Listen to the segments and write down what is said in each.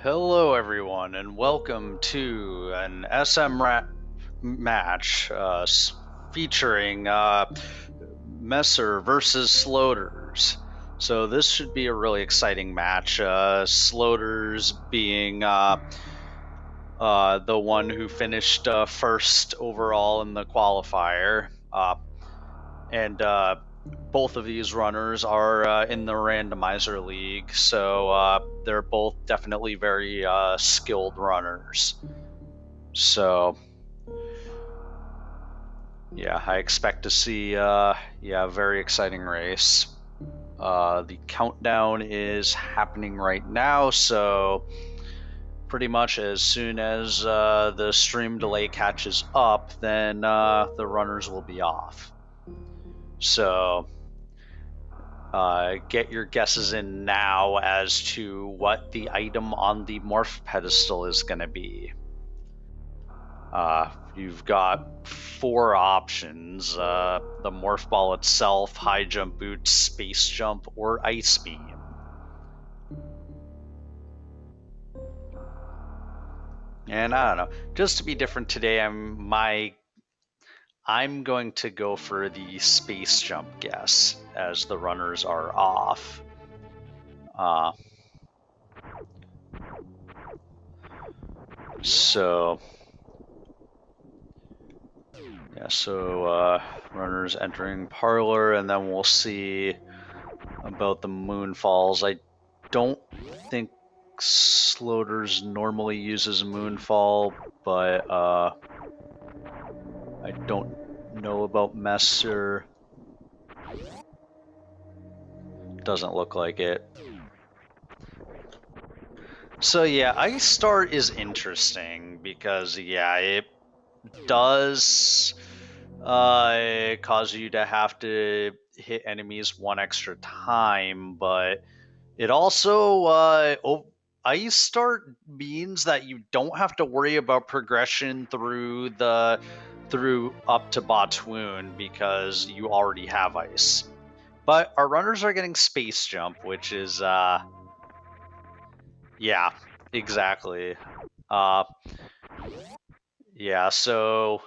Hello everyone and welcome to an SMRAT match featuring Mesyr versus Sloaters. So this should be a really exciting match. Sloaters being the one who finished first overall in the qualifier. And both of these runners are in the randomizer league, so they're both definitely very skilled runners. So yeah, I expect to see a very exciting race. The countdown is happening right now, so pretty much as soon as the stream delay catches up, then the runners will be off. So get your guesses in now as to what the item on the morph pedestal is going to be. You've got 4 options: the morph ball itself, high jump boots, space jump, or ice beam. And I don't know, just to be different today, I'm going to go for the space jump guess, as the runners are off. So runners entering parlor, and then we'll see about the moonfalls. I don't think Sloaters normally uses moonfall, but I don't know about Mesyr. Doesn't look like it. So yeah, Ice Start is interesting because it does cause you to have to hit enemies one extra time, but it also Ice Start means that you don't have to worry about progression through up to Batoon because you already have ice. But our runners are getting space jump, which is yeah, exactly. So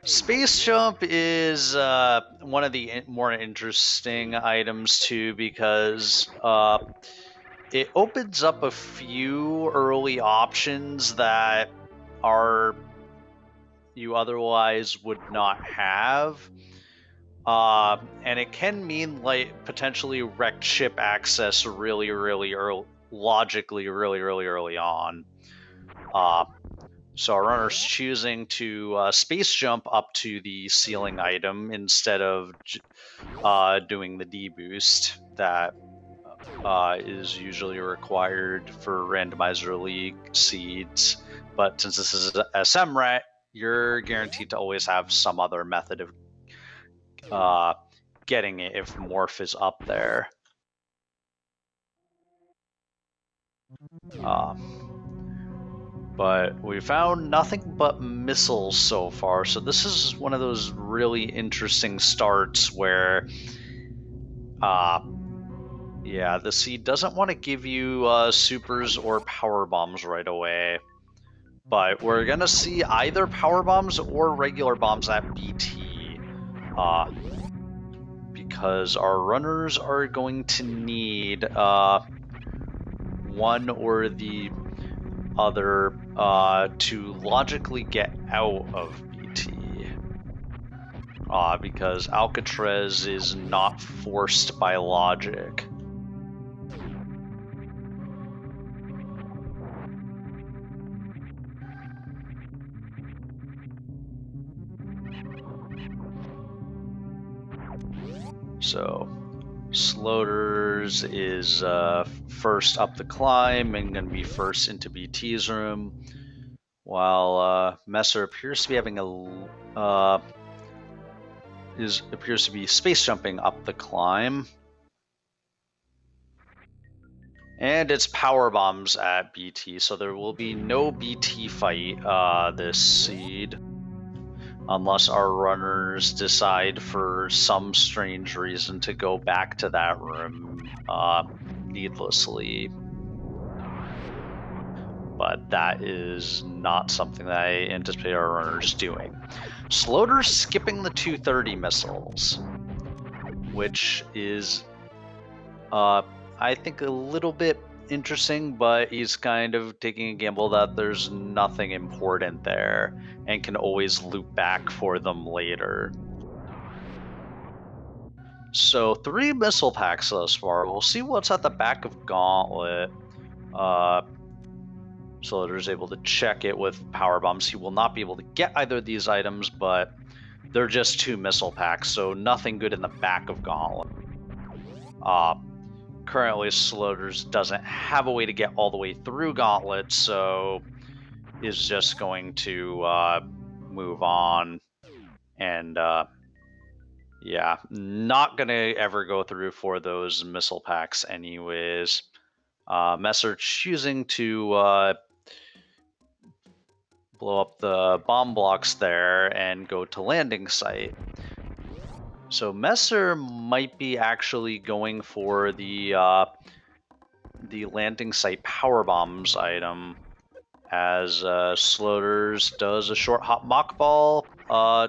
space jump is one of the more interesting items too, because it opens up a few early options that you otherwise would not have. And it can mean like potentially wrecked ship access really early, logically really early on. So our runner's choosing to space jump up to the ceiling item instead of doing the D-boost that is usually required for randomizer league seeds. But since this is a SMRAT, you're guaranteed to always have some other method of getting it if morph is up there. But we found nothing but missiles so far, so this is one of those really interesting starts where the seed doesn't want to give you supers or power bombs right away, but we're gonna see either power bombs or regular bombs at BT, because our runners are going to need one or the other to logically get out of BT, because Alcatraz is not forced by logic. So Sloaters is first up the climb and going to be first into BT's room, while Mesyr appears to be having appears to be space jumping up the climb. And it's power bombs at BT, so there will be no BT fight this seed, unless our runners decide for some strange reason to go back to that room needlessly. but that is not something that I anticipate our runners doing. Sloaters skipping the 230 missiles, which is, I think, a little bit interesting, but he's kind of taking a gamble that there's nothing important there and can always loop back for them later. So 3 missile packs thus far. We'll see what's at the back of Gauntlet. Sloaters able to check it with power bombs. He will not be able to get either of these items, but they're just 2 missile packs, so nothing good in the back of Gauntlet. Currently, Sloaters doesn't have a way to get all the way through Gauntlet, so is just going to move on. And yeah, not going to ever go through for those missile packs anyways. Mesyr choosing to blow up the bomb blocks there and go to landing site. So Mesyr might be actually going for the landing site power bombs item, as Sloaters does a short hop mock ball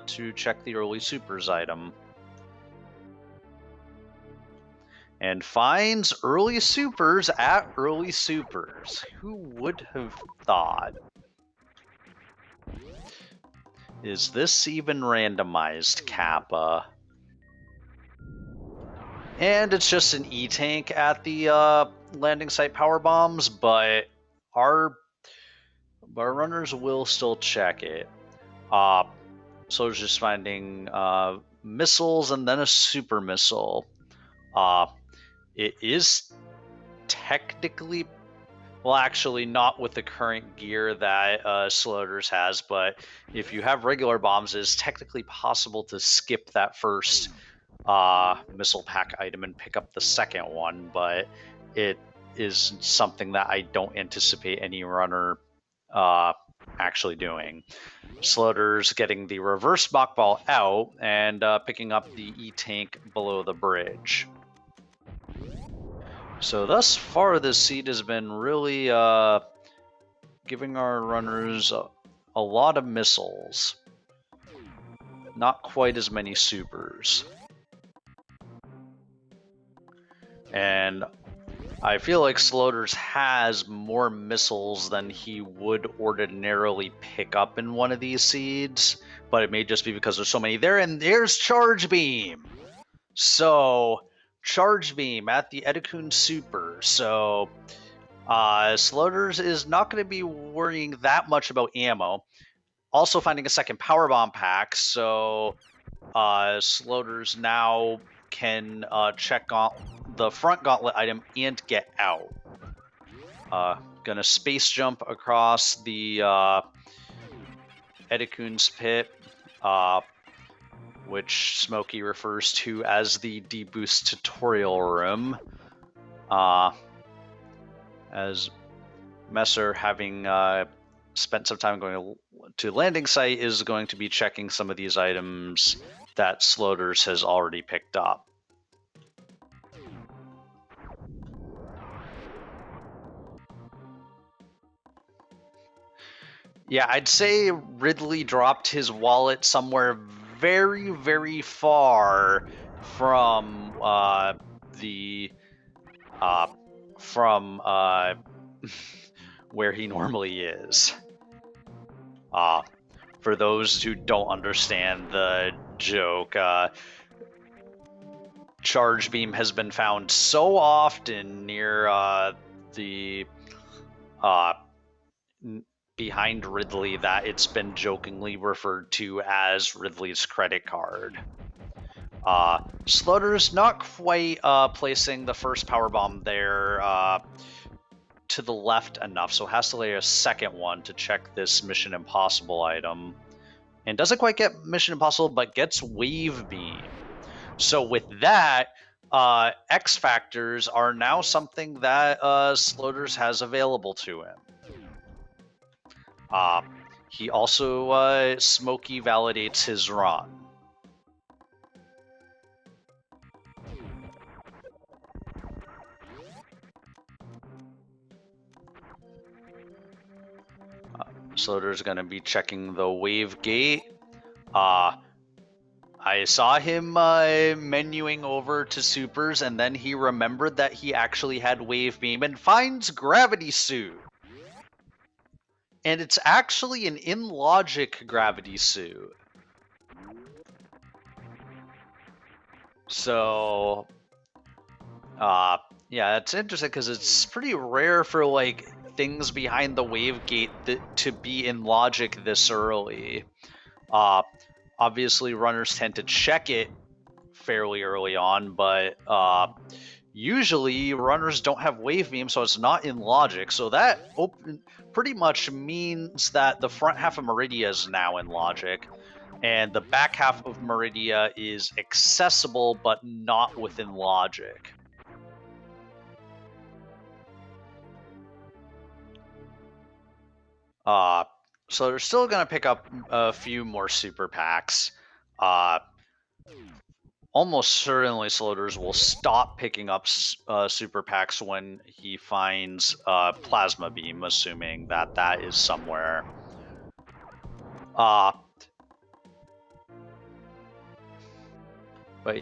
to check the early supers item. And finds early supers at early supers. Who would have thought? Is this even randomized, Kappa? And it's just an E-tank at the landing site power bombs, but our runners will still check it. So it's just finding missiles and then a super missile. It is technically, well, actually not with the current gear that Sloaters has, but if you have regular bombs, it is technically possible to skip that first missile pack item and pick up the second one, but it is something that I don't anticipate any runner actually doing. Sloaters getting the reverse mock ball out and picking up the E-tank below the bridge. So thus far, this seed has been really giving our runners a lot of missiles. Not quite as many supers. And I feel like Sloaters has more missiles than he would ordinarily pick up in one of these seeds, but it may just be because there's so many there. And there's Charge Beam! So, Charge Beam at the Edikun Super. So, Sloaters is not going to be worrying that much about ammo. Also finding a second power bomb pack, so Sloaters now can check on the front gauntlet item and get out. Gonna space jump across the Edikun's pit, which Smokey refers to as the deboost tutorial room. As Mesyr, having spent some time going to landing site, is going to be checking some of these items that Sloaters has already picked up. Yeah, I'd say Ridley dropped his wallet somewhere very, very far from where he normally is. For those who don't understand the joke, Charge Beam has been found so often near the behind Ridley that it's been jokingly referred to as Ridley's credit card. Sloaters not quite placing the first power bomb there to the left enough, so has to lay a second one to check this Mission Impossible item. And doesn't quite get Mission Impossible, but gets Wave Beam. So with that, X Factors are now something that Sloaters has available to him. He also Smokey validates his run. Sloater's gonna be checking the wave gate. I saw him menuing over to supers, and then he remembered that he actually had wave beam and finds gravity suit. And it's actually an in-logic gravity suit. So, yeah, it's interesting because it's pretty rare for like things behind the wave gate to be in logic this early. Obviously, runners tend to check it fairly early on, but usually runners don't have wave beam, so it's not in logic. So that pretty much means that the front half of Meridia is now in logic, and the back half of Meridia is accessible but not within logic. So they're still going to pick up a few more super packs. Almost certainly Sloaters will stop picking up super packs when he finds Plasma Beam, assuming that that is somewhere. But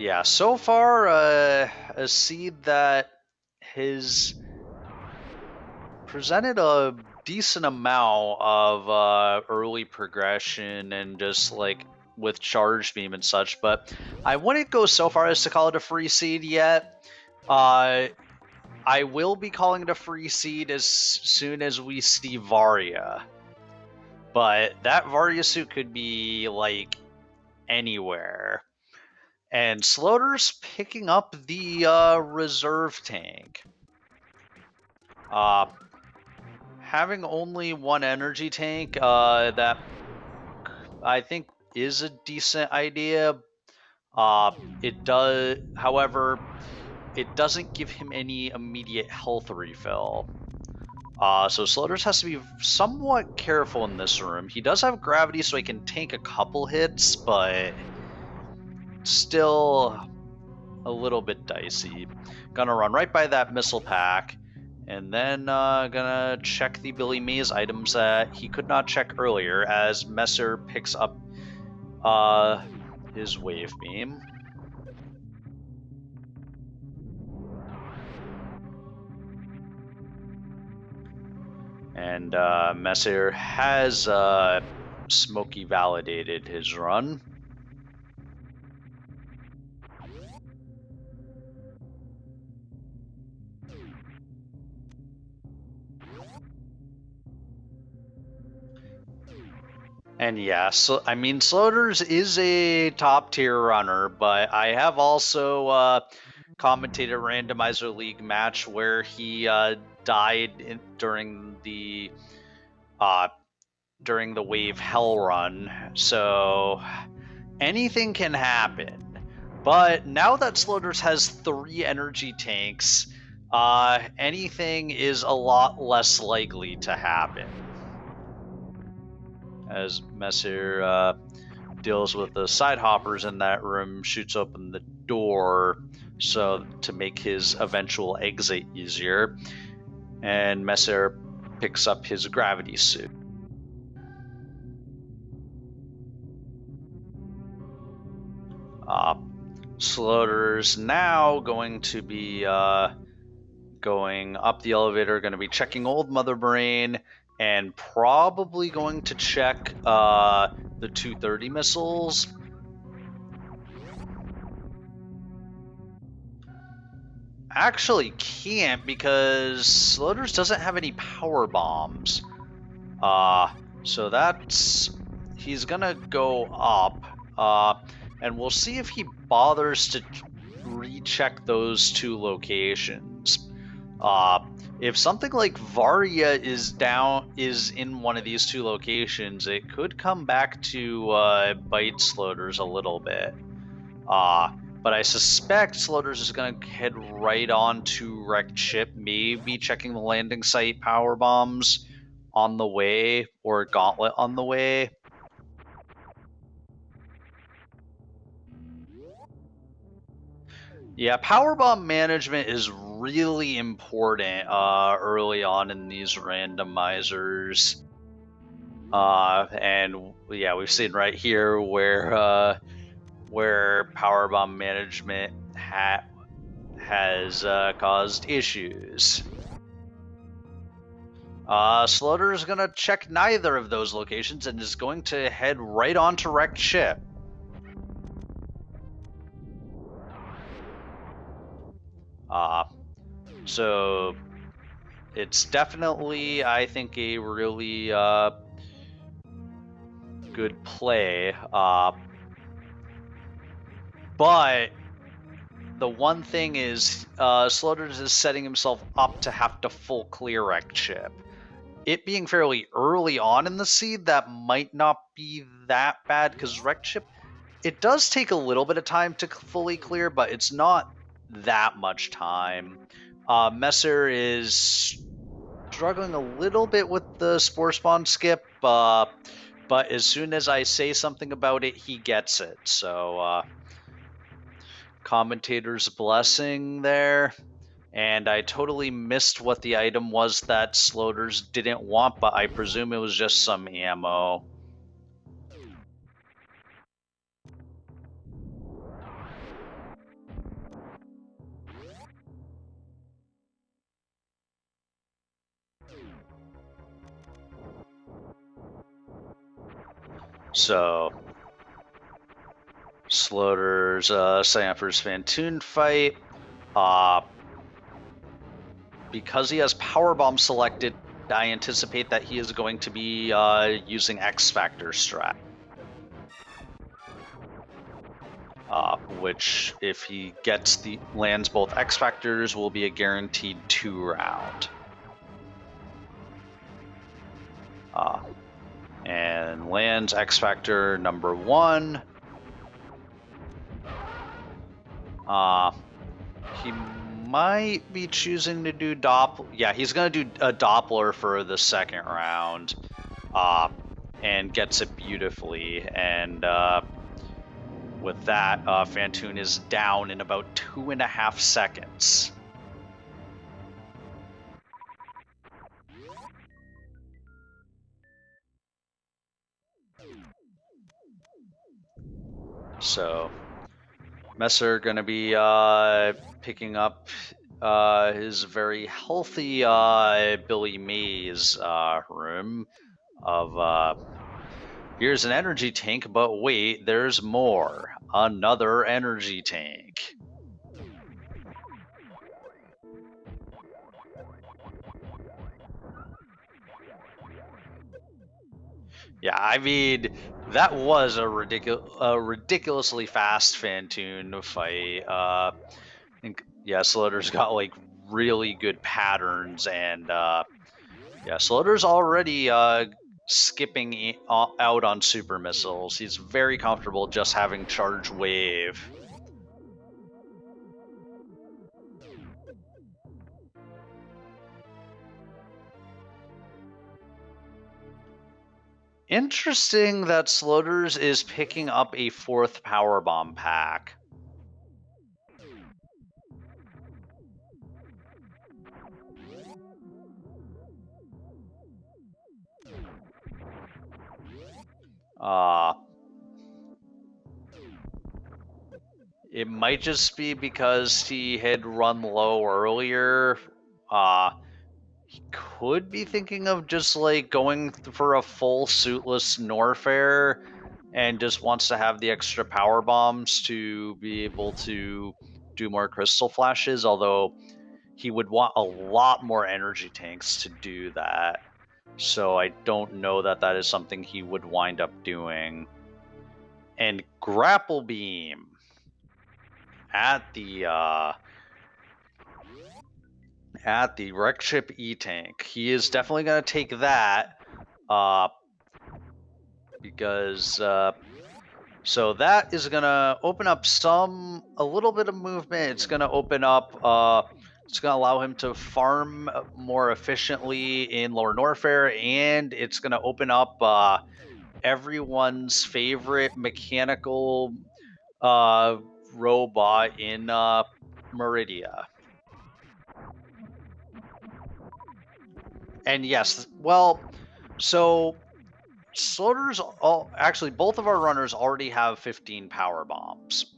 yeah, so far, a seed that has presented a decent amount of early progression and just like with charge beam and such, but I wouldn't go so far as to call it a free seed yet. I will be calling it a free seed as soon as we see Varia, but that Varia suit could be like anywhere. And Sloater's picking up the reserve tank. Having only one energy tank, that I think is a decent idea. It does, however, it doesn't give him any immediate health refill. So Sloaters has to be somewhat careful in this room. He does have gravity, so he can tank a couple hits, but still a little bit dicey. Gonna run right by that missile pack, and then gonna check the Billy Mays items that he could not check earlier as Mesyr picks up his wave beam. And Mesyr has Smokey validated his run. And yeah, so I mean, Sloaters is a top tier runner, but I have also commentated a randomizer league match where he died during the wave hell run. So anything can happen. But now that Sloaters has 3 energy tanks, anything is a lot less likely to happen. As Mesyr deals with the side hoppers in that room, shoots open the door so to make his eventual exit easier, and Mesyr picks up his gravity suit. Sloaters now going to be going up the elevator, going to be checking Old Mother Brain, and probably going to check the 230 missiles. Actually can't, because Sloaters doesn't have any power bombs. So that's... he's gonna go up, and we'll see if he bothers to recheck those 2 locations. If something like Varia is in one of these 2 locations, it could come back to bite Sloaters a little bit. But I suspect Sloaters is going to head right on to wrecked ship, maybe checking the landing site power bombs on the way, or gauntlet on the way. Yeah, powerbomb management is really important early on in these randomizers. And yeah, we've seen right here where powerbomb management has caused issues. Sloater is going to check neither of those locations and is going to head right on to wrecked ship. So it's definitely, I think, a really good play. But the one thing is, Sloaters is setting himself up to have to full clear wrecked ship. It being fairly early on in the seed, that might not be that bad, because wrecked ship, it does take a little bit of time to fully clear, but it's not that much time. Mesyr is struggling a little bit with the spore spawn skip, but as soon as I say something about it, he gets it. So commentator's blessing there. And I totally missed what the item was that Sloaters didn't want, but I presume it was just some ammo. So Sloaters setting up for his Fantoon fight. Because he has Powerbomb selected, I anticipate that he is going to be using X Factor strat. Which, if he lands both X Factors, will be a guaranteed 2-round. And lands X Factor number 1. He might be choosing to do Doppler. Yeah, he's going to do a Doppler for the second round. And gets it beautifully. And with that, Fantoon is down in about 2.5 seconds. So Mesyr going to be picking up his very healthy Billy Mays room of here's an energy tank, but wait, there's more. Another energy tank. Yeah, I mean, that was a ridiculously fast Fantoon fight. I think, yeah, Sloater's got like really good patterns, and yeah, Sloater's already skipping out on super missiles. He's very comfortable just having charge wave. Interesting that Sloaters is picking up a 4th powerbomb pack. It might just be because he had run low earlier. He could be thinking of just like going for a full suitless Norfair and just wants to have the extra power bombs to be able to do more crystal flashes, although he would want a lot more energy tanks to do that. So I don't know that that is something he would wind up doing. And grapple beam at the wreck ship E-tank. He is definitely going to take that because so that is going to open up a little bit of movement. It's going to open up it's going to allow him to farm more efficiently in Lower Norfair, and it's going to open up everyone's favorite mechanical robot in Meridia. And yes, well, so Sloaters, actually, both of our runners already have 15 power bombs.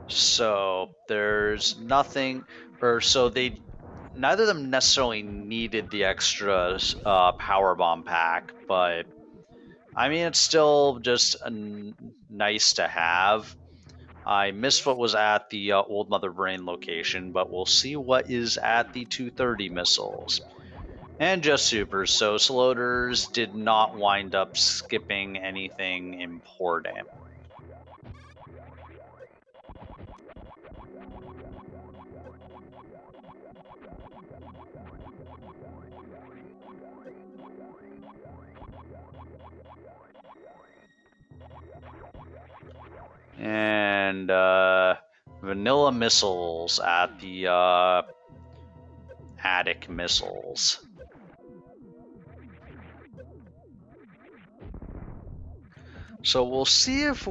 So there's nothing, or so neither of them necessarily needed the extra power bomb pack, but I mean, it's still just nice to have. I missed what was at the Old Mother Brain location, but we'll see what is at the 230 missiles. And just supers, so Sloaters did not wind up skipping anything important. And vanilla missiles at the attic missiles. So we'll see if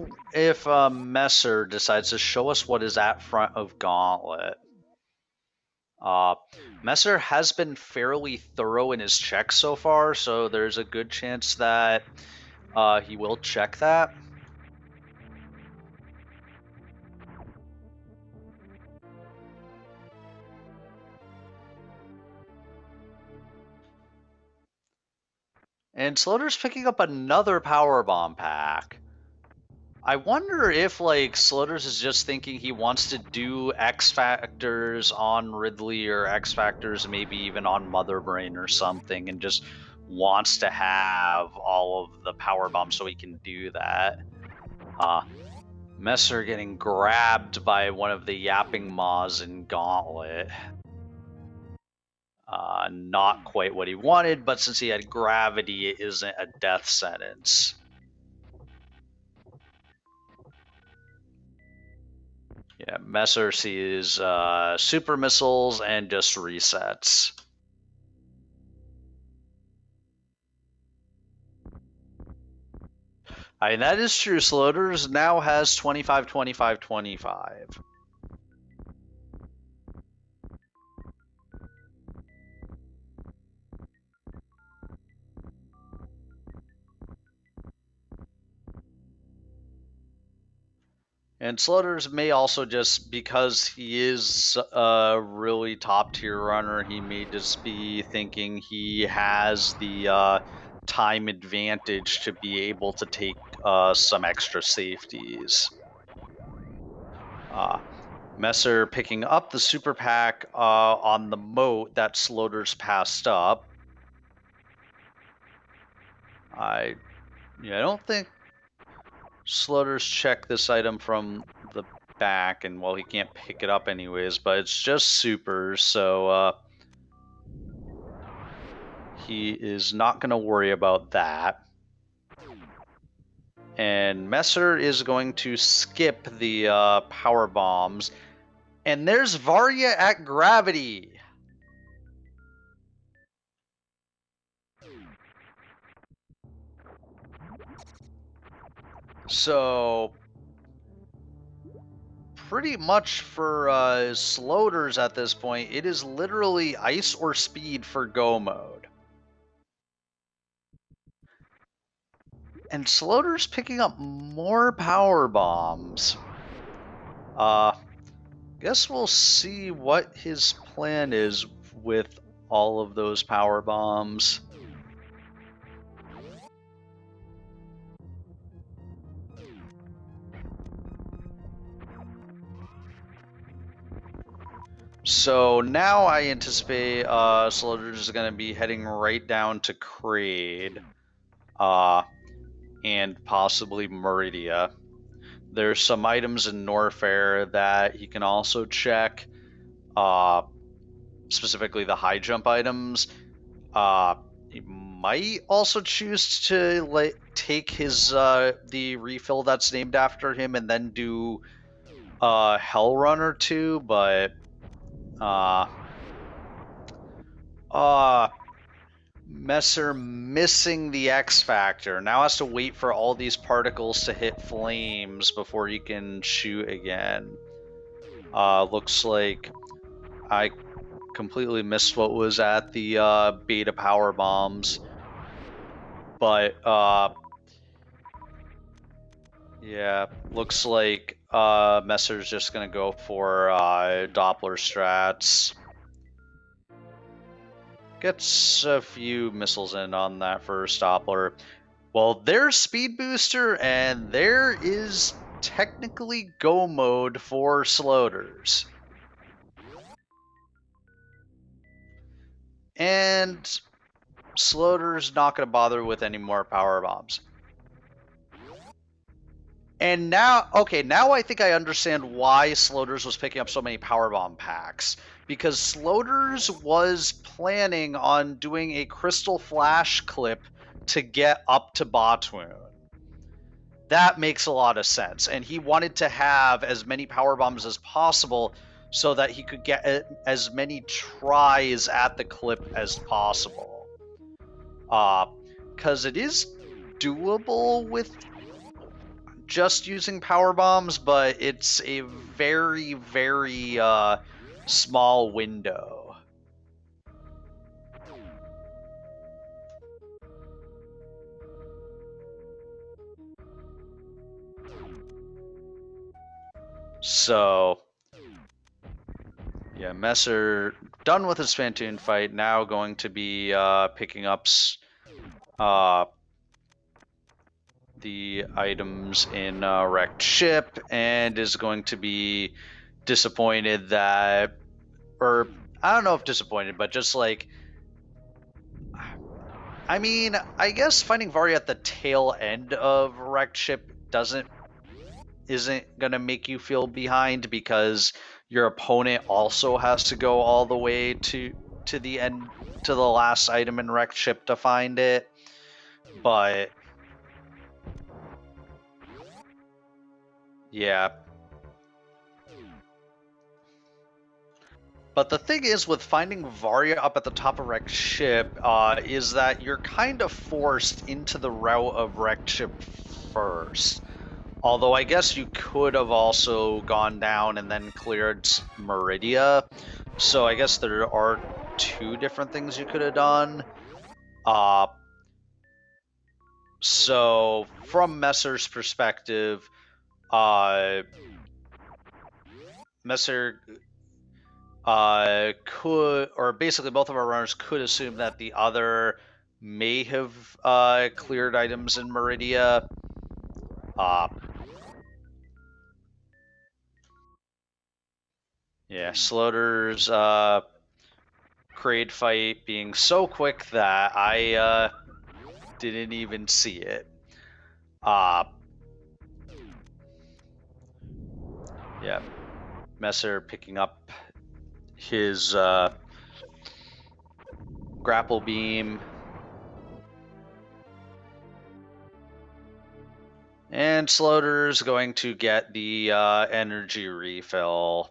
Mesyr decides to show us what is at front of Gauntlet. Mesyr has been fairly thorough in his checks so far, so there's a good chance that he will check that. And Sloater's picking up another power bomb pack. I wonder if, like, Sloaters is just thinking he wants to do X Factors on Ridley or X Factors maybe even on Mother Brain or something, and just wants to have all of the power bombs so he can do that. Mesyr getting grabbed by one of the yapping maws in Gauntlet. Not quite what he wanted, but since he had gravity, it isn't a death sentence. Yeah, Mesyr sees super missiles and just resets. I mean, that is true. Sloaters now has 25, 25, 25. And Sloaters may also just, because he is a really top tier runner, he may just be thinking he has the time advantage to be able to take some extra safeties. Mesyr picking up the super pack on the moat that Sloaters passed up. I don't think Sloaters check this item from the back, and well, he can't pick it up anyways, but it's just supers, so he is not going to worry about that. And Mesyr is going to skip the power bombs, and there's Varya at gravity. So pretty much for Sloaters at this point, it is literally ice or speed for go mode. And Sloaters picking up more power bombs. Guess we'll see what his plan is with all of those power bombs. So now I anticipate Sloaters is going to be heading right down to Kraid and possibly Meridia. There's some items in Norfair that he can also check, specifically the high jump items. He might also choose to take his the refill that's named after him and then do Hell Runner 2, but Mesyr missing the X Factor. Now has to wait for all these particles to hit flames before he can shoot again. Looks like completely missed what was at the beta power bombs. But yeah, looks like Messer's just gonna go for Doppler strats. Gets a few missiles in on that first Doppler. Well, there's speed booster, and there is technically go mode for Sloaters. And Sloaters not going to bother with any more power bombs. And now, okay, now I think I understand why Sloaters was picking up so many power bomb packs. Because Sloaters was planning on doing a Crystal Flash clip to get up to Botwoon. That makes a lot of sense. And he wanted to have as many power bombs as possible so that he could get as many tries at the clip as possible. Because it is doable with just using power bombs, but it's a very, very small window. So, yeah, Mesyr done with his Spantoon fight, now going to be picking up the items in wrecked ship, and is going to be disappointed that, or I don't know if disappointed, but just like, I mean, I guess finding Varya at the tail end of wrecked ship isn't gonna make you feel behind, because your opponent also has to go all the way to the end, to the last item in wrecked ship to find it. But yeah. But the thing is, with finding Varya up at the top of wrecked ship, is that you're kind of forced into the route of wrecked ship first. Although I guess you could have also gone down and then cleared Meridia. So I guess there are two different things you could have done. So from Mesyr's perspective, Mesyr could, or basically both of our runners could assume that the other may have cleared items in Meridia. Yeah, Sloaters Kraid fight being so quick that I didn't even see it. Yeah, Mesyr picking up his grapple beam. And Sloaters going to get the energy refill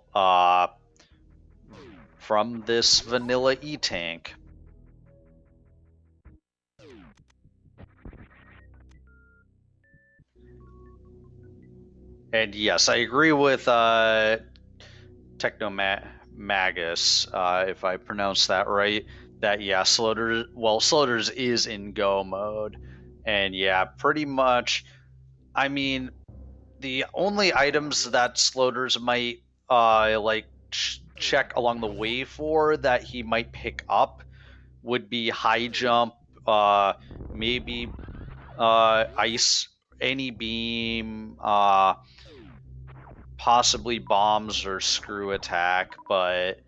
from this vanilla E-tank. And yes, I agree with Technomagus, if I pronounce that right, that yeah, Sloaters is in go mode. And yeah, pretty much, I mean, the only items that Sloaters might like check along the way for that he might pick up would be high jump, maybe ice, any beam, possibly bombs or screw attack, but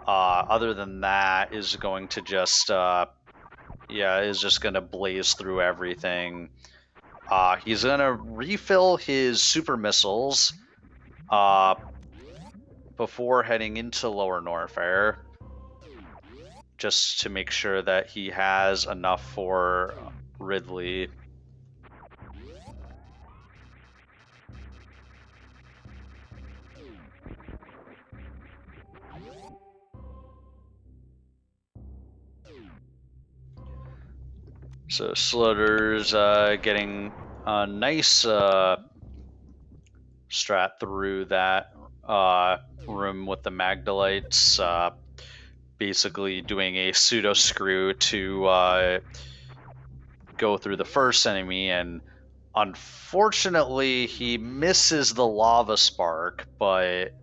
other than that is going to just is just gonna blaze through everything. He's gonna refill his super missiles before heading into Lower Norfair, just to make sure that he has enough for Ridley. So Sloaters getting a nice strat through that room with the Magdalites. basically doing a pseudo screw to go through the first enemy, and unfortunately he misses the lava spark, but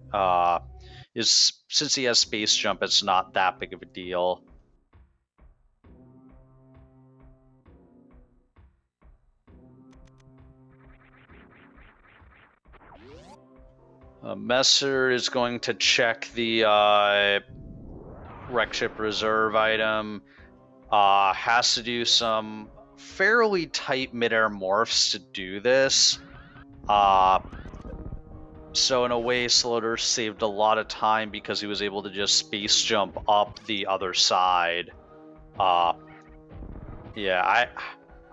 since he has space jump, it's not that big of a deal. Mesyr is going to check the wreck ship reserve item. Has to do some fairly tight midair morphs to do this. So in a way, Sloaters saved a lot of time because he was able to just space jump up the other side. Yeah,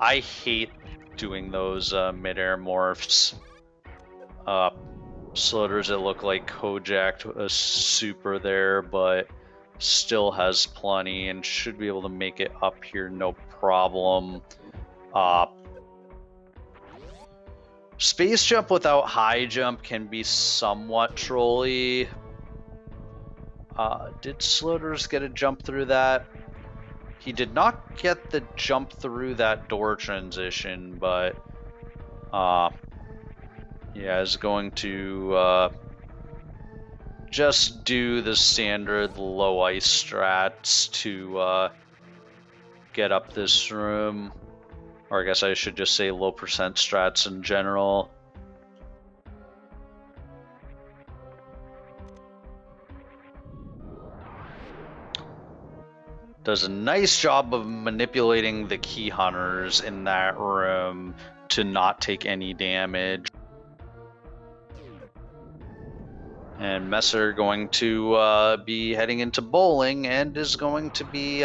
I hate doing those midair morphs. Sloaters, it looked like Kojak a super there, but still has plenty and should be able to make it up here no problem. Space jump without high jump can be somewhat trolly. Did Sloaters get a jump through that? He did not get the jump through that door transition, but yeah, is going to just do the standard low ice strats to get up this room. Or I guess I should just say low percent strats in general. Does a nice job of manipulating the key hunters in that room to not take any damage. And Mesyr going to be heading into bowling and is going to be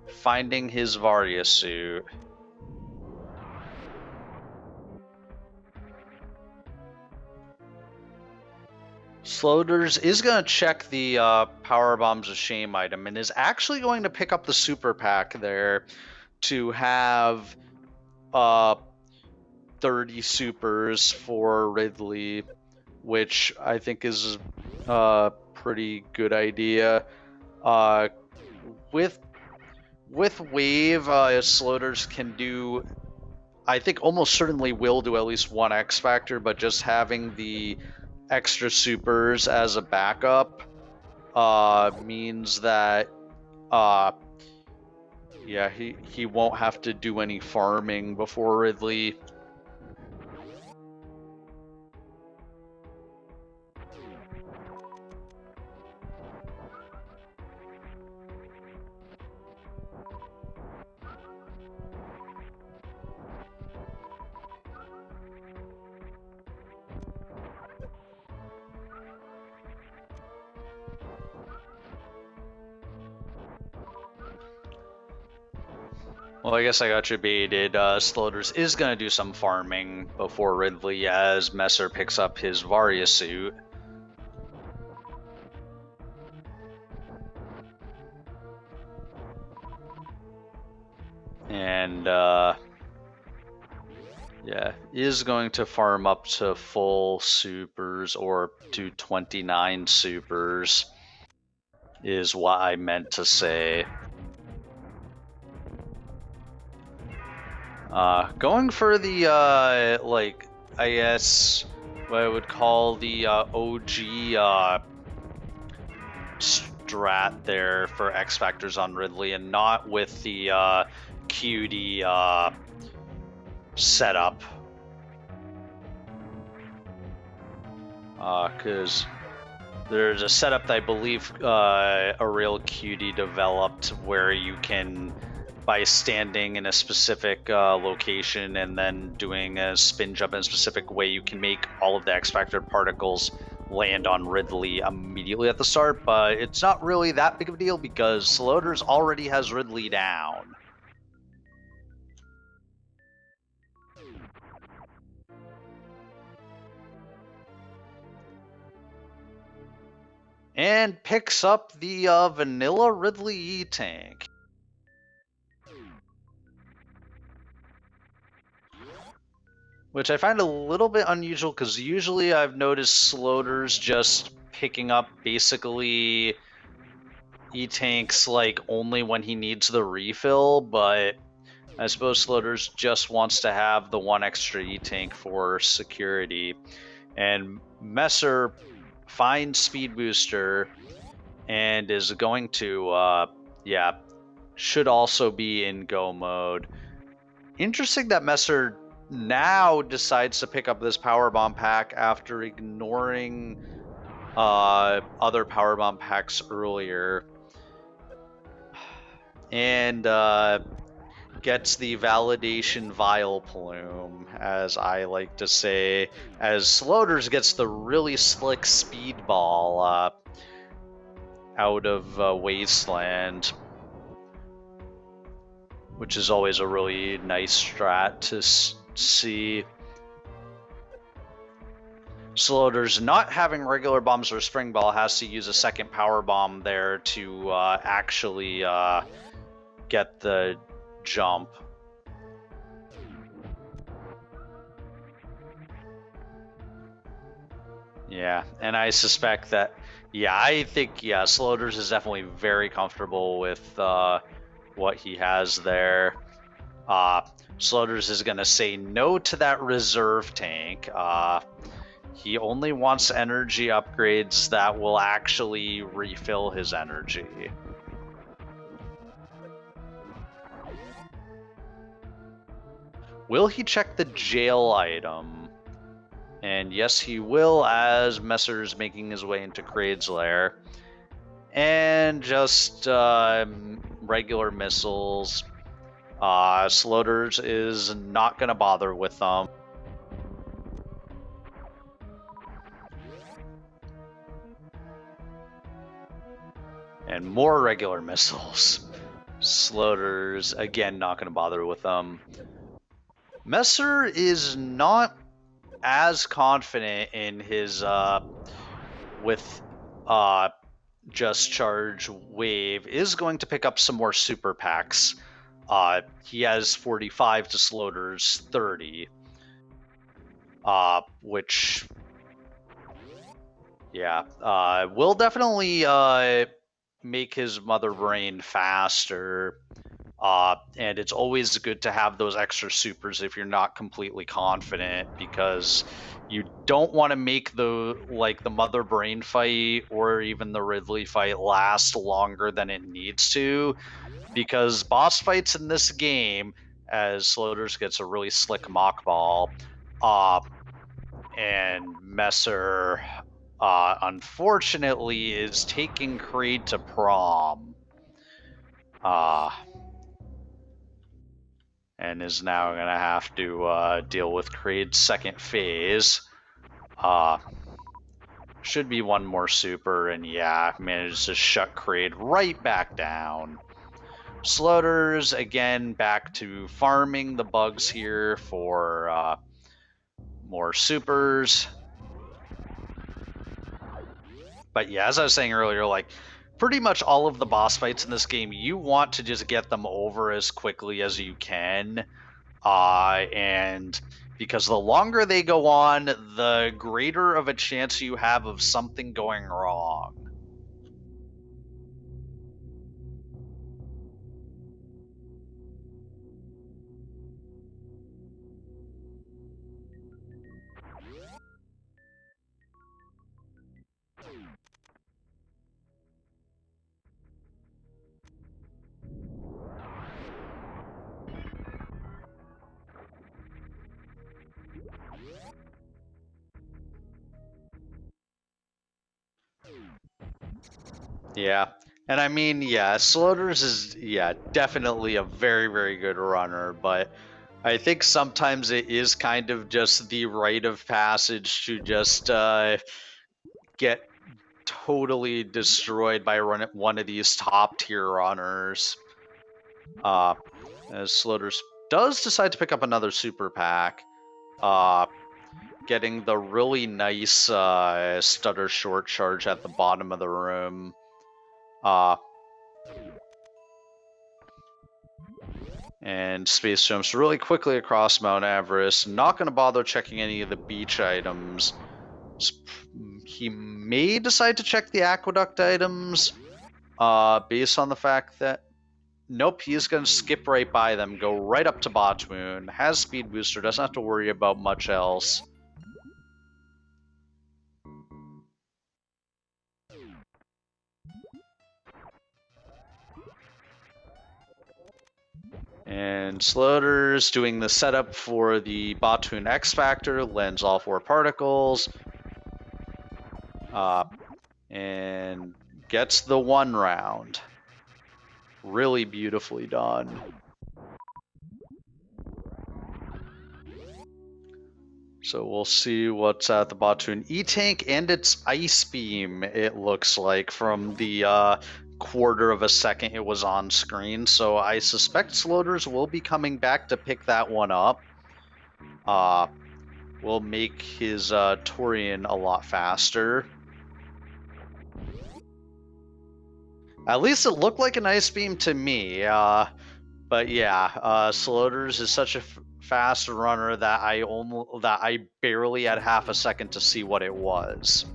finding his Varia suit. Sloaters is going to check the Power Bombs of Shame item and is actually going to pick up the super pack there to have 30 supers for Ridley, which I think is a pretty good idea. With Wave, Sloaters can do, I think almost certainly will do at least one X Factor, but just having the extra supers as a backup means that yeah, he won't have to do any farming before Ridley. Well, I guess I got you baited. Sloaters is going to do some farming before Ridley as Mesyr picks up his Varia suit. And, yeah, is going to farm up to full supers or to 29 supers, is what I meant to say. Going for the, like, I guess what I would call the OG strat there for X Factors on Ridley, and not with the QD setup. Because there's a setup that I believe a real QD developed where you can, by standing in a specific location and then doing a spin jump in a specific way, you can make all of the X Factor particles land on Ridley immediately at the start, but it's not really that big of a deal because Sloaters already has Ridley down. And picks up the vanilla Ridley E-Tank. Which I find a little bit unusual because usually I've noticed Sloaters just picking up basically E-tanks like only when he needs the refill, but I suppose Sloaters just wants to have the one extra E-tank for security. And Mesyr finds Speed Booster and is going to, should also be in go mode. Interesting that Mesyr now decides to pick up this Power Bomb pack after ignoring other Power Bomb packs earlier. And gets the Validation Vial Plume, as I like to say, as Sloaters gets the really slick Speedball out of Wasteland, which is always a really nice strat to see. Sloaters not having regular bombs or Spring Ball has to use a second Power Bomb there to actually get the jump. Yeah, and I suspect that, I think, Sloaters is definitely very comfortable with what he has there. Sloaters is going to say no to that reserve tank. He only wants energy upgrades that will actually refill his energy. Will he check the jail item? And yes, he will, as Mesyr's making his way into Kraid's lair. And just regular missiles. Sloaters is not going to bother with them. And more regular missiles. Sloaters, again, not going to bother with them. Mesyr is not as confident in his with Just Charge Wave, is going to pick up some more super packs. He has 45 to Sloaters 30, which will definitely make his mother brain faster. And it's always good to have those extra supers if you're not completely confident, because you don't want to make the mother brain fight or even the Ridley fight last longer than it needs to, because boss fights in this game, as Sloaters gets a really slick mock ball, and Mesyr unfortunately is taking Kraid to prom. And is now going to have to deal with Kraid's second phase. Should be one more super, and managed to shut Kraid right back down. Sloaters, again, back to farming the bugs here for more supers. But as I was saying earlier, pretty much all of the boss fights in this game, you want to just get them over as quickly as you can. And because the longer they go on, the greater of a chance you have of something going wrong. Yeah. And I mean, Sloaters is, definitely a very, very good runner, but I think sometimes it is kind of just the rite of passage to just get totally destroyed by one of these top tier runners. As Sloaters does decide to pick up another super pack, getting the really nice stutter short charge at the bottom of the room. And space jumps really quickly across Mount Everest. Not going to bother checking any of the beach items. He may decide to check the aqueduct items. based on the fact that nope, he's going to skip right by them, go right up to Botwoon, has speed booster, doesn't have to worry about much else. And Sloaters doing the setup for the Botwoon X Factor, lends all 4 particles, and gets the 1 round. Really beautifully done. So we'll see what's at the Botwoon E-Tank and its Ice Beam, it looks like, from the quarter of a second it was on screen. So I suspect Sloaters will be coming back to pick that one up. Will make his Torian a lot faster. At least it looked like an Ice Beam to me. But yeah, Sloaters is such a fast runner that I barely had half a second to see what it was.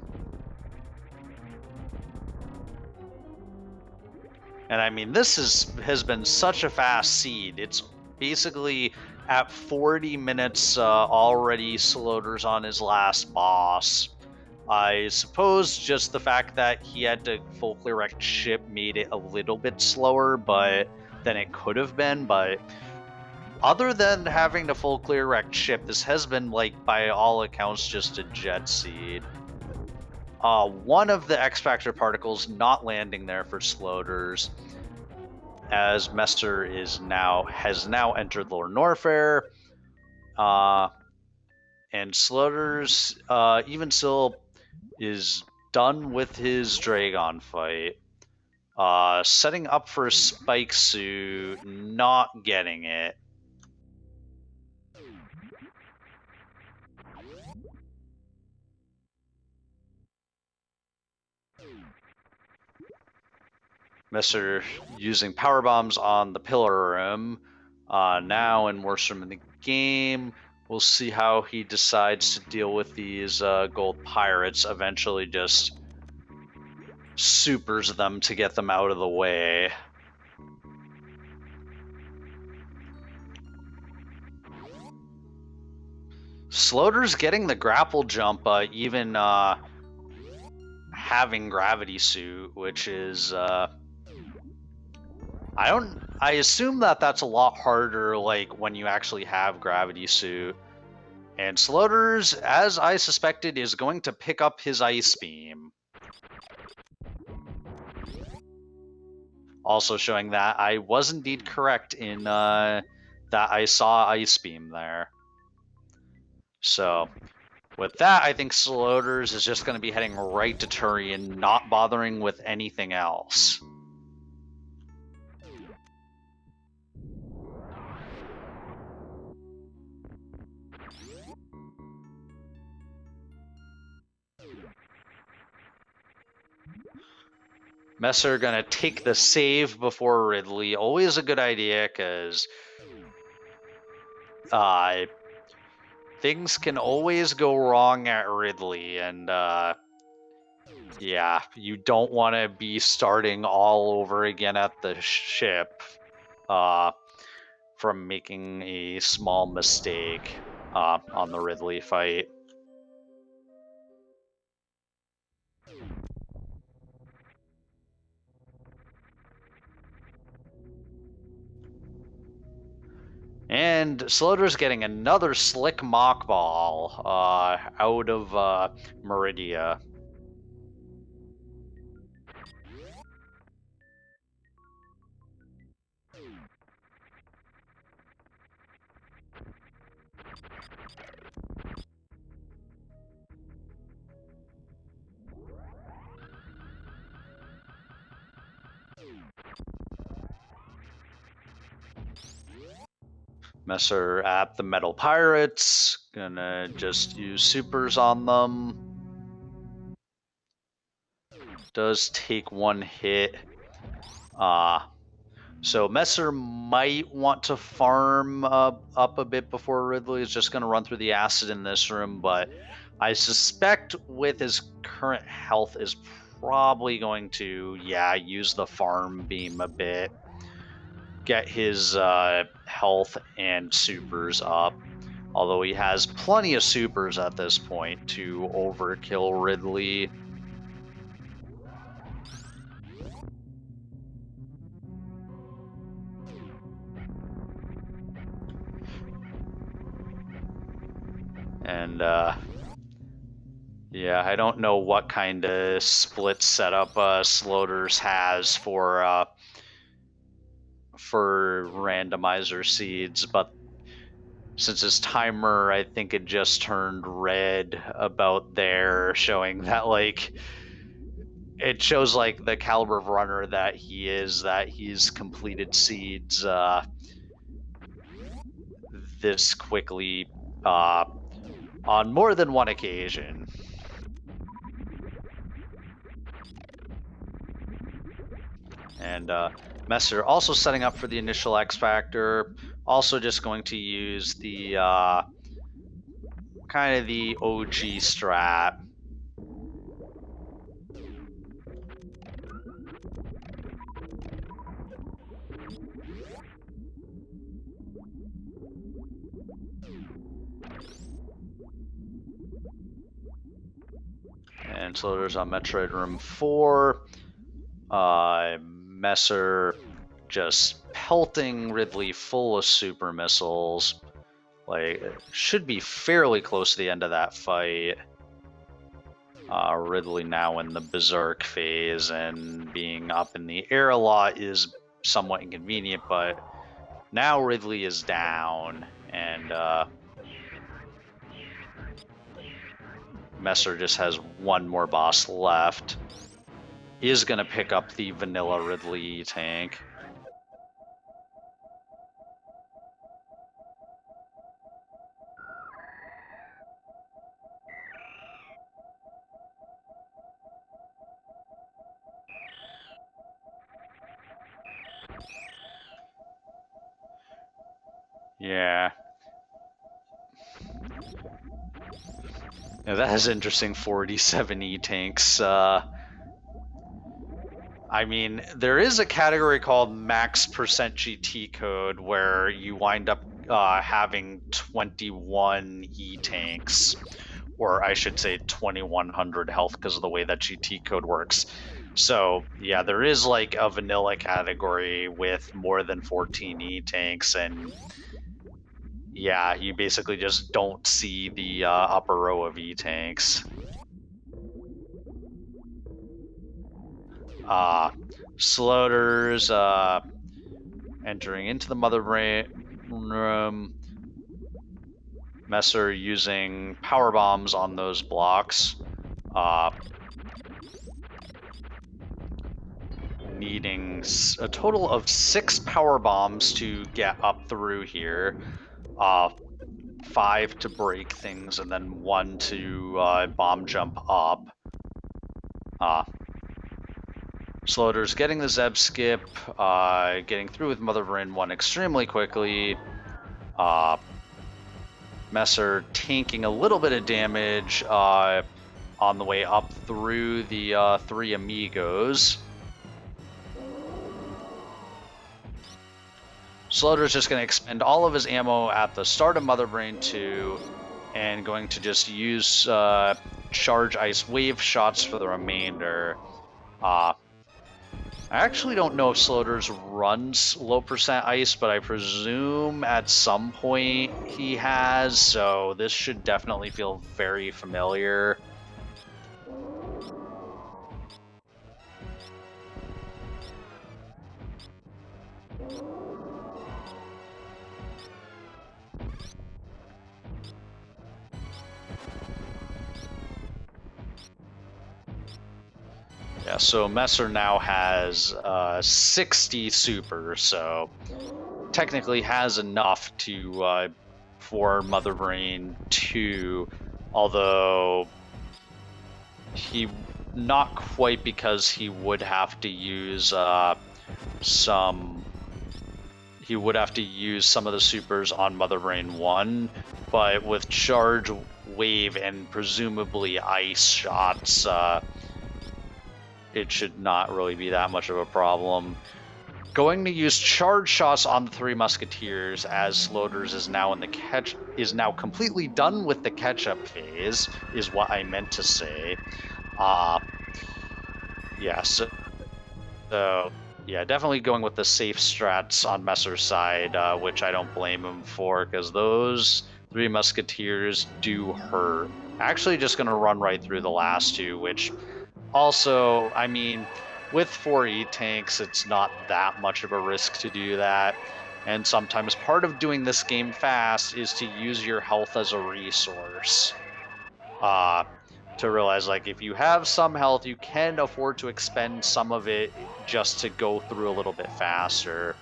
And I mean, this has been such a fast seed. It's basically at 40 minutes already Sloaters on his last boss. I suppose just the fact that he had to full clear wrecked ship made it a little bit slower than it could have been, but other than having to full clear wrecked ship, this has been, like, by all accounts, just a jet seed. One of the X Factor particles not landing there for Sloaters, as Mesyr has now entered Lower Norfair. And Sloaters, even still, is done with his Dragon fight. Setting up for a Spike Suit, not getting it. Mesyr using power bombs on the pillar room. Now in worst room in the game, we'll see how he decides to deal with these gold pirates. Eventually just supers them to get them out of the way. Sloaters getting the grapple jump, even having gravity suit, which is I assume that that's a lot harder, like, when you actually have gravity suit. And Sloaters, as I suspected, is going to pick up his Ice Beam. Also showing that I was indeed correct in that I saw Ice Beam there. So, with that, I think Sloaters is just going to be heading right to Turian, not bothering with anything else. Mesyr gonna take the save before Ridley. Always a good idea, because things can always go wrong at Ridley, and yeah, you don't want to be starting all over again at the ship from making a small mistake on the Ridley fight. And Sloaters getting another slick mock ball out of Meridia. Mesyr at the Metal Pirates, gonna just use supers on them. Does take 1 hit. So Mesyr might want to farm up a bit before Ridley is just gonna run through the acid in this room, but I suspect with his current health is probably going to, yeah, use the farm beam a bit. Get his health and supers up. Although he has plenty of supers at this point to overkill Ridley. And yeah, I don't know what kind of split setup Sloaters has for randomizer seeds, but since his timer, I think it just turned red about there, showing that, like, it shows, like, the caliber of runner that he is, that he's completed seeds this quickly on more than one occasion. And Mesyr also setting up for the initial X Factor, also just going to use the kind of the OG strat. And Sloaters on Metroid Room 4. Mesyr just pelting Ridley full of super missiles. Like, it should be fairly close to the end of that fight. Ridley now in the berserk phase, and being up in the air a lot is somewhat inconvenient, but now Ridley is down, and Mesyr just has one more boss left. Is going to pick up the vanilla Ridley tank. Yeah. Yeah, that is interesting. 47 E-tanks. I mean, there is a category called max percent GT code where you wind up having 21 E-tanks, or I should say 2100 health because of the way that GT code works. So yeah, there is like a vanilla category with more than 14 E-tanks, and yeah, you basically just don't see the upper row of E-tanks. Sloaters entering into the mother brain room. Mesyr using power bombs on those blocks. Needing a total of 6 power bombs to get up through here. 5 to break things, and then 1 to bomb jump up. Sloaters getting the Zeb skip, getting through with Mother Brain 1 extremely quickly. Mesyr tanking a little bit of damage on the way up through the 3 amigos. Sloaters just going to expend all of his ammo at the start of Mother Brain 2 and going to just use charge ice wave shots for the remainder. I actually don't know if Sloaters runs low percent ice, but I presume at some point he has, so this should definitely feel very familiar. Yeah, so Mesyr now has 60 super, so technically has enough to for Mother Brain 2, some of the supers on Mother Brain 1, but with charge wave and presumably ice shots, it should not really be that much of a problem. Going to use charge shots on the Three Musketeers, as Sloaters is now completely done with the catch-up phase, is what I meant to say. Yeah, so yeah, definitely going with the safe strats on Mesyr's side, which I don't blame him for, because those Three Musketeers do hurt. Actually, just going to run right through the last two, which also, I mean, with 4E tanks, it's not that much of a risk to do that. And sometimes part of doing this game fast is to use your health as a resource. To realize, like, if you have some health, you can afford to expend some of it just to go through a little bit faster.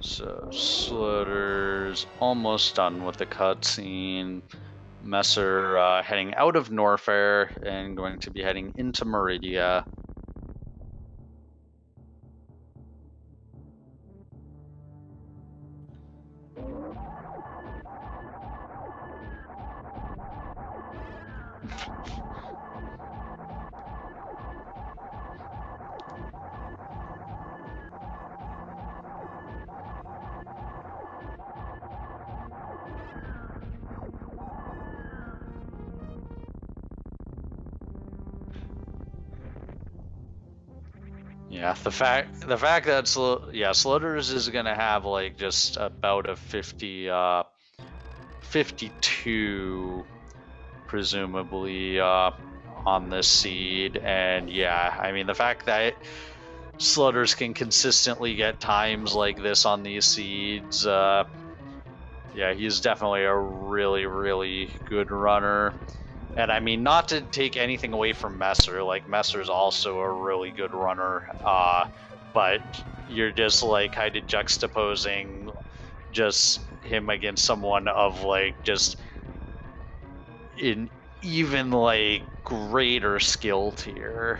So Slaughter's almost done with the cutscene. Mesyr heading out of Norfair and going to be heading into Meridia. Yeah, the fact that Sloaters is gonna have like just about a 52 presumably on this seed, and yeah, I mean the fact that Sloaters can consistently get times like this on these seeds, yeah, he's definitely a really, really good runner. And I mean, not to take anything away from Mesyr, like Mesyr's also a really good runner, but you're just like kind of juxtaposing just him against someone of like just in even like greater skill tier.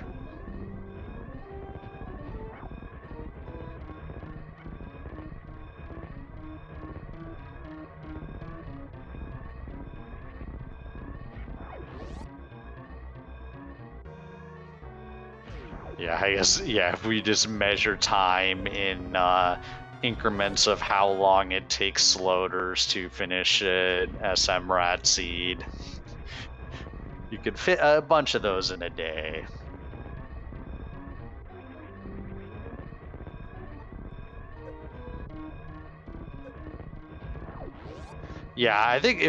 Yeah, I guess, yeah, if we just measure time in increments of how long it takes Sloaters to finish an SMRAT seed, you could fit a bunch of those in a day. Yeah, I think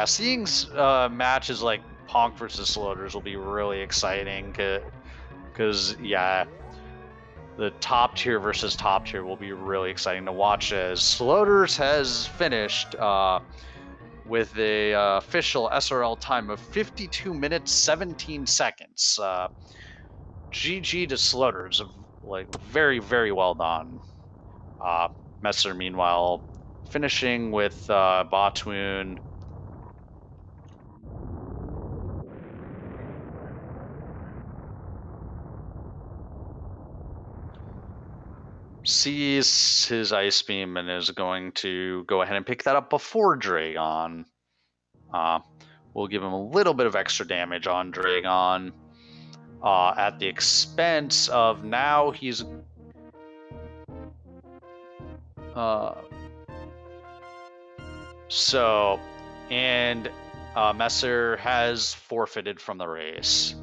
seeing matches like Ponk versus Sloaters will be really exciting, because yeah, the top tier versus top tier will be really exciting to watch, as Sloaters has finished with a official SRL time of 52 minutes 17 seconds. GG to Sloaters, like very, very well done. Mesyr meanwhile finishing with Botwoon. Sees his Ice Beam and is going to go ahead and pick that up before Dragon. We'll give him a little bit of extra damage on Dragon at the expense of now he's and Mesyr has forfeited from the race.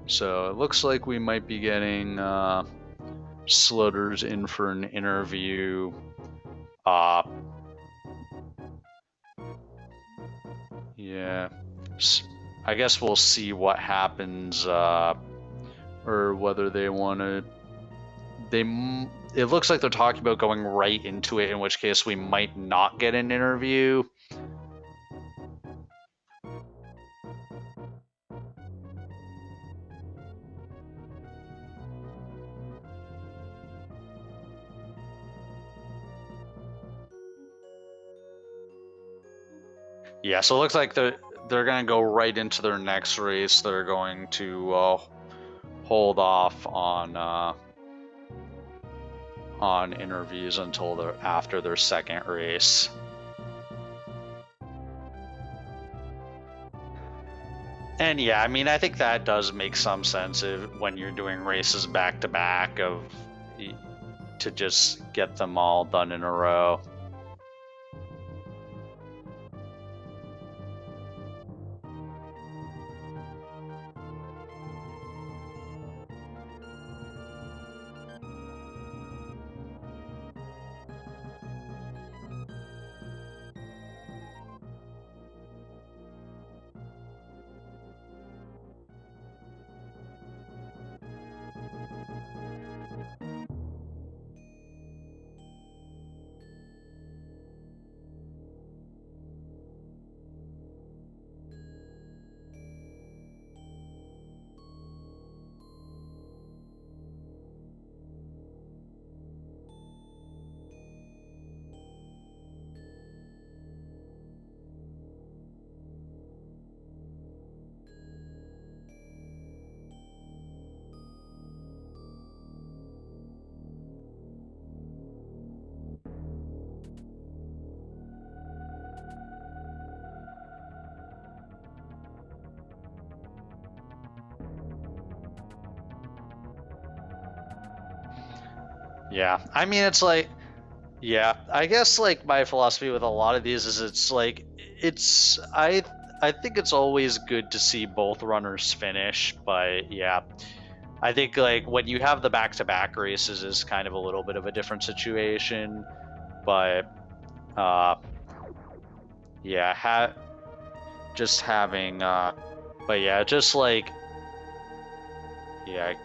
So it looks like we might be getting Sloaters in for an interview. Yeah. I guess we'll see what happens, or whether they want to. It looks like they're talking about going right into it, in which case we might not get an interview. Yeah, so it looks like they're going to go right into their next race. They're going to hold off on interviews until after their second race. And yeah, I mean, I think that does make some sense when you're doing races back to back to just get them all done in a row. Yeah, I mean, it's like, yeah, I guess like my philosophy with a lot of these is it's like I think it's always good to see both runners finish, but yeah, I think like when you have the back-to-back races is kind of a little bit of a different situation, but yeah, just having but yeah, just like yeah,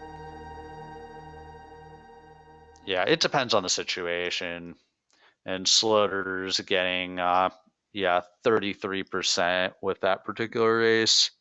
yeah, it depends on the situation. And Sloaters getting 33% with that particular race.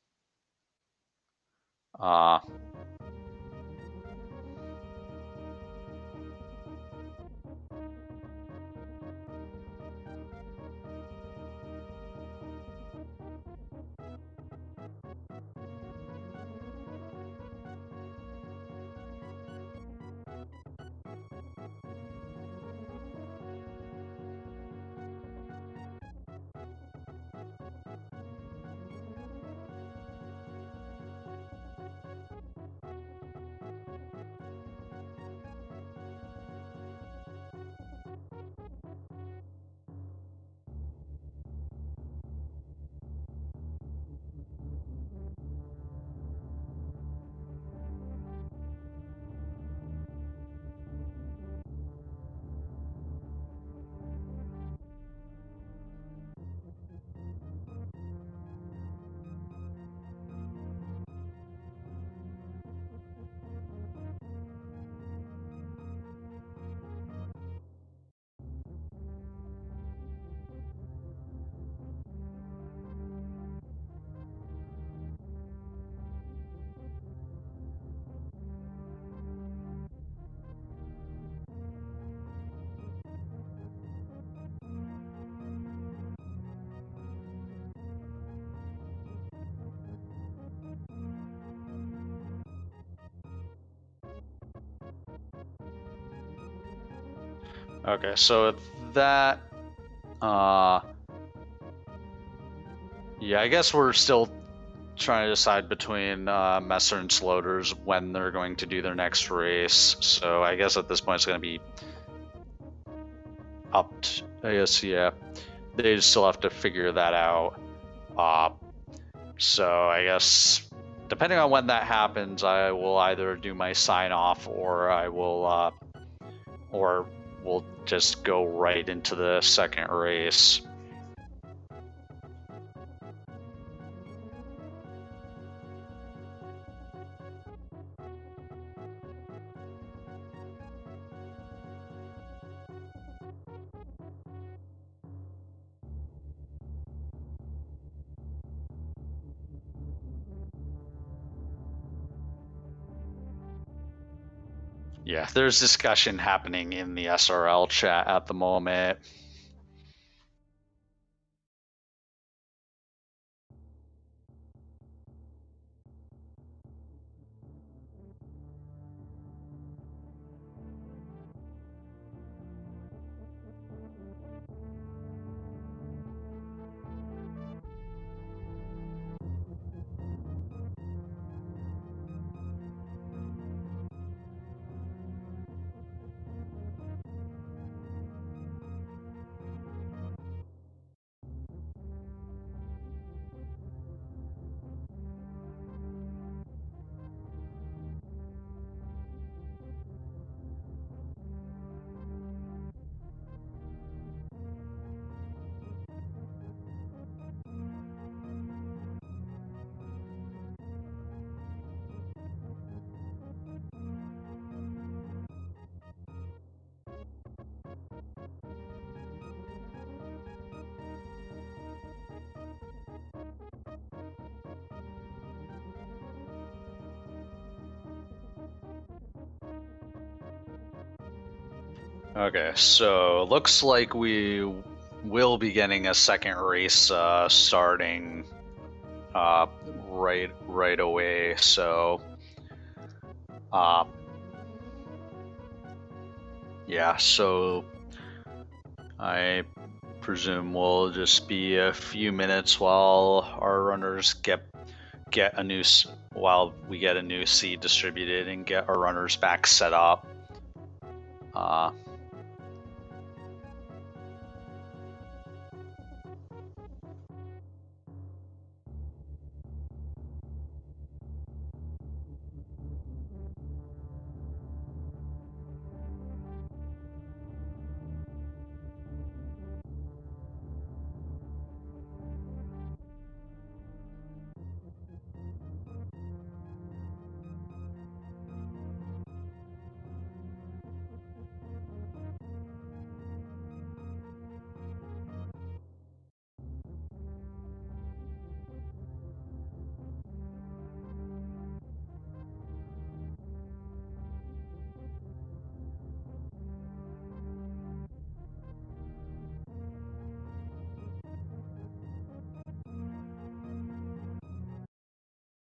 Okay, so that yeah, I guess we're still trying to decide between Mesyr and Sloaters when they're going to do their next race. So I guess at this point it's going to be up to, I guess, yeah, they still have to figure that out. So I guess depending on when that happens, I will either do my sign off or I will or we'll just go right into the second race. Yeah, there's discussion happening in the SRL chat at the moment. Okay, so looks like we will be getting a second race starting right away. So yeah, so I presume we'll just be a few minutes while our runners get a new while we get a new seed distributed and get our runners back set up.